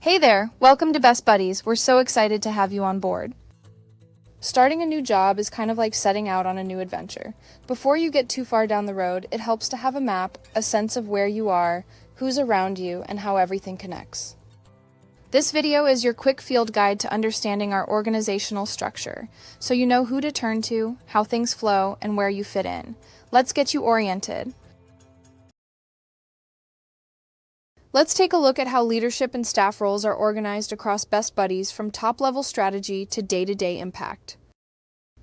Hey there, welcome to Best Buddies. We're so excited to have you on board. Starting a new job is kind of like setting out on a new adventure. Before you get too far down the road, it helps to have a map, a sense of where you are, who's around you, and how everything connects. This video is your quick field guide to understanding our organizational structure, so you know who to turn to, how things flow, and where you fit in. Let's get you oriented. Let's take a look at how leadership and staff roles are organized across Best Buddies from top-level strategy to day-to-day impact.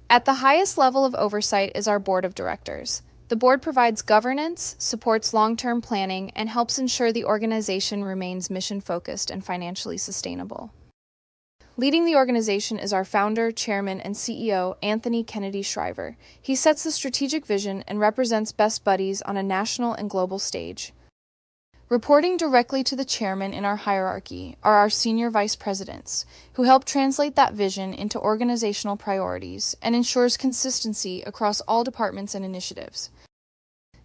At the highest level of oversight is our board of directors. The board provides governance, supports long-term planning, and helps ensure the organization remains mission-focused and financially sustainable. Leading the organization is our founder, chairman, and CEO, Anthony Kennedy Shriver. He sets the strategic vision and represents Best Buddies on a national and global stage. Reporting directly to the chairman in our hierarchy are our senior vice presidents, who help translate that vision into organizational priorities and ensures consistency across all departments and initiatives.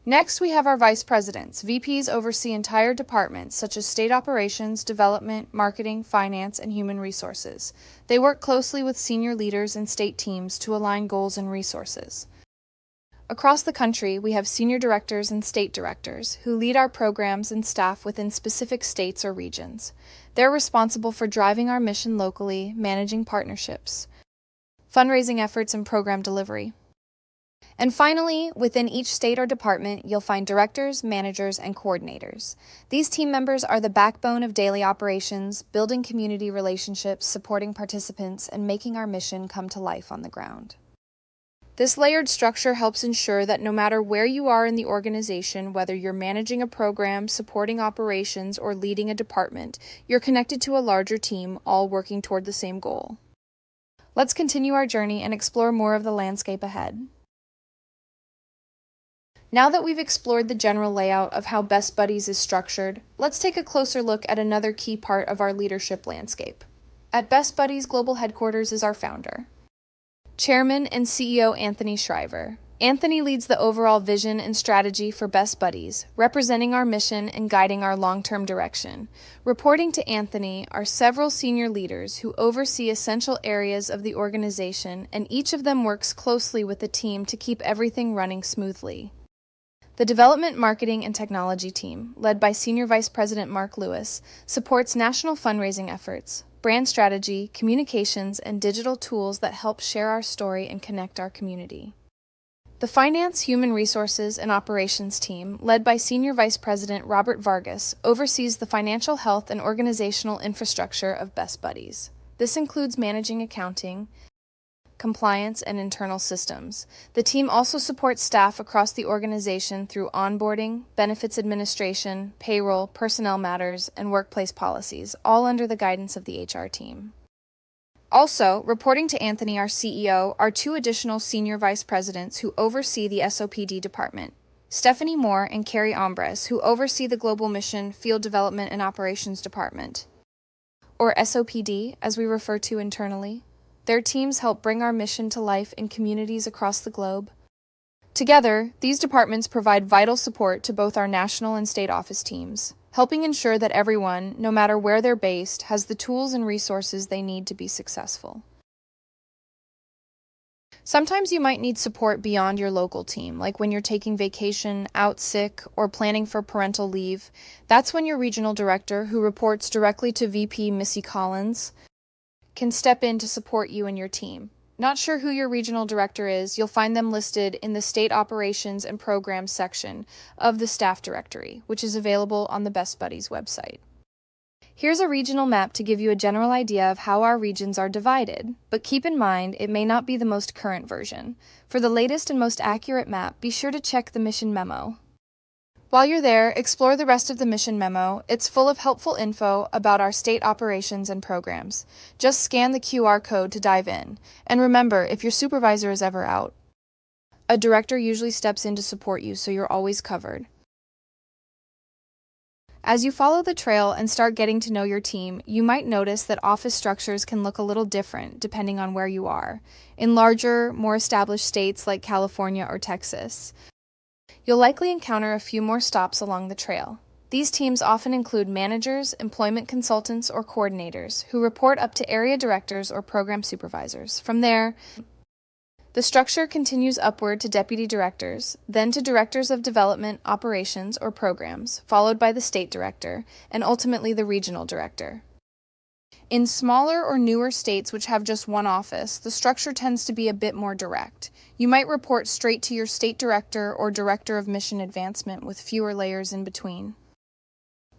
Next, we have our vice presidents. VPs oversee entire departments such as state operations, development, marketing, finance, and human resources. They work closely with senior leaders and state teams to align goals and resources. Across the country, we have senior directors and state directors who lead our programs and staff within specific states or regions. They're responsible for driving our mission locally, managing partnerships, fundraising efforts, and program delivery. And finally, within each state or department, you'll find directors, managers, and coordinators. These team members are the backbone of daily operations, building community relationships, supporting participants, and making our mission come to life on the ground. This layered structure helps ensure that no matter where you are in the organization, whether you're managing a program, supporting operations, or leading a department, you're connected to a larger team, all working toward the same goal. Let's continue our journey and explore more of the landscape ahead. Now that we've explored the general layout of how Best Buddies is structured, let's take a closer look at another key part of our leadership landscape. At Best Buddies Global Headquarters is our founder, Chairman and CEO Anthony Shriver. Anthony leads the overall vision and strategy for Best Buddies, representing our mission and guiding our long-term direction. Reporting to Anthony are several senior leaders who oversee essential areas of the organization, and each of them works closely with the team to keep everything running smoothly. The Development, Marketing, and Technology team, led by Senior Vice President Mark Lewis, supports national fundraising efforts, brand strategy, communications, and digital tools that help share our story and connect our community. The Finance, Human Resources, and Operations team, led by Senior Vice President Robert Vargas, oversees the financial health and organizational infrastructure of Best Buddies. This includes managing accounting, compliance, and internal systems. The team also supports staff across the organization through onboarding, benefits administration, payroll, personnel matters, and workplace policies, all under the guidance of the HR team. Also, reporting to Anthony, our CEO, are two additional senior vice presidents who oversee the SOPD department, Stephanie Moore and Carrie Ombres, who oversee the Global Mission, Field Development, and Operations Department, or SOPD, as we refer to internally. Their teams help bring our mission to life in communities across the globe. Together, these departments provide vital support to both our national and state office teams, helping ensure that everyone, no matter where they're based, has the tools and resources they need to be successful. Sometimes you might need support beyond your local team, like when you're taking vacation, out sick, or planning for parental leave. That's when your regional director, who reports directly to VP Missy Collins, can step in to support you and your team. Not sure who your regional director is? You'll find them listed in the State Operations and Programs section of the staff directory, which is available on the Best Buddies website. Here's a regional map to give you a general idea of how our regions are divided, but keep in mind it may not be the most current version. For the latest and most accurate map, be sure to check the mission memo. While you're there, explore the rest of the mission memo. It's full of helpful info about our state operations and programs. Just scan the QR code to dive in. And remember, if your supervisor is ever out, a director usually steps in to support you, so you're always covered. As you follow the trail and start getting to know your team, you might notice that office structures can look a little different depending on where you are. In larger, more established states like California or Texas, you'll likely encounter a few more stops along the trail. These teams often include managers, employment consultants, or coordinators who report up to area directors or program supervisors. From there, the structure continues upward to deputy directors, then to directors of development, operations, or programs, followed by the state director, and ultimately the regional director. In smaller or newer states which have just one office, the structure tends to be a bit more direct. You might report straight to your state director or director of mission advancement with fewer layers in between.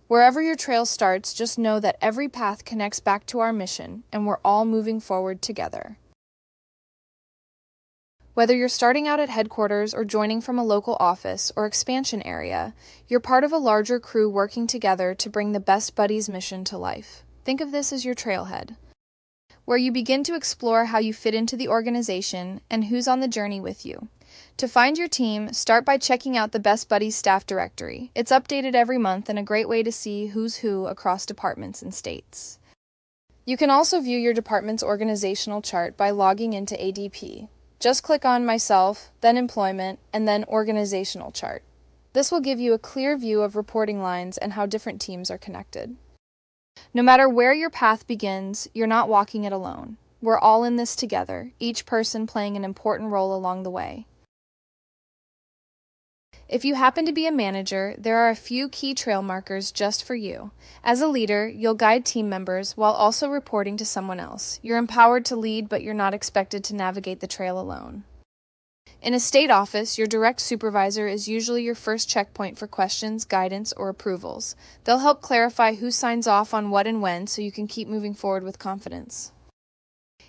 Wherever your trail starts, just know that every path connects back to our mission, and we're all moving forward together. Whether you're starting out at headquarters or joining from a local office or expansion area, you're part of a larger crew working together to bring the Best Buddies mission to life. Think of this as your trailhead, where you begin to explore how you fit into the organization and who's on the journey with you. To find your team, start by checking out the Best Buddies staff directory. It's updated every month and a great way to see who's who across departments and states. You can also view your department's organizational chart by logging into ADP. Just click on Myself, then Employment, and then Organizational Chart. This will give you a clear view of reporting lines and how different teams are connected. No matter where your path begins, you're not walking it alone. We're all in this together, each person playing an important role along the way. If you happen to be a manager, there are a few key trail markers just for you. As a leader, you'll guide team members while also reporting to someone else. You're empowered to lead, but you're not expected to navigate the trail alone. In a state office, your direct supervisor is usually your first checkpoint for questions, guidance, or approvals. They'll help clarify who signs off on what and when so you can keep moving forward with confidence.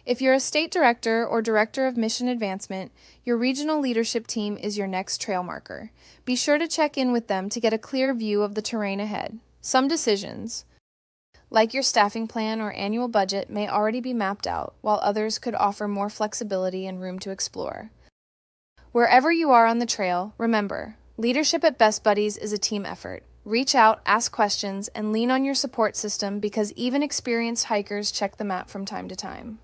If you're a state director or director of mission advancement, your regional leadership team is your next trail marker. Be sure to check in with them to get a clear view of the terrain ahead. Some decisions, like your staffing plan or annual budget, may already be mapped out, while others could offer more flexibility and room to explore. Wherever you are on the trail, remember, leadership at Best Buddies is a team effort. Reach out, ask questions, and lean on your support system because even experienced hikers check the map from time to time.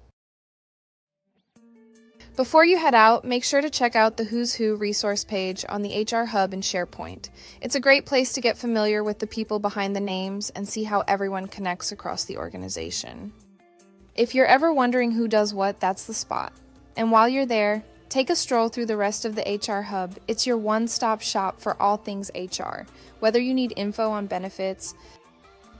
Before you head out, make sure to check out the Who's Who resource page on the HR Hub in SharePoint. It's a great place to get familiar with the people behind the names and see how everyone connects across the organization. If you're ever wondering who does what, that's the spot. And while you're there, take a stroll through the rest of the HR Hub. It's your one-stop shop for all things HR. Whether you need info on benefits,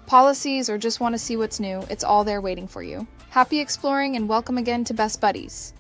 policies, or just want to see what's new, it's all there waiting for you. Happy exploring and welcome again to Best Buddies.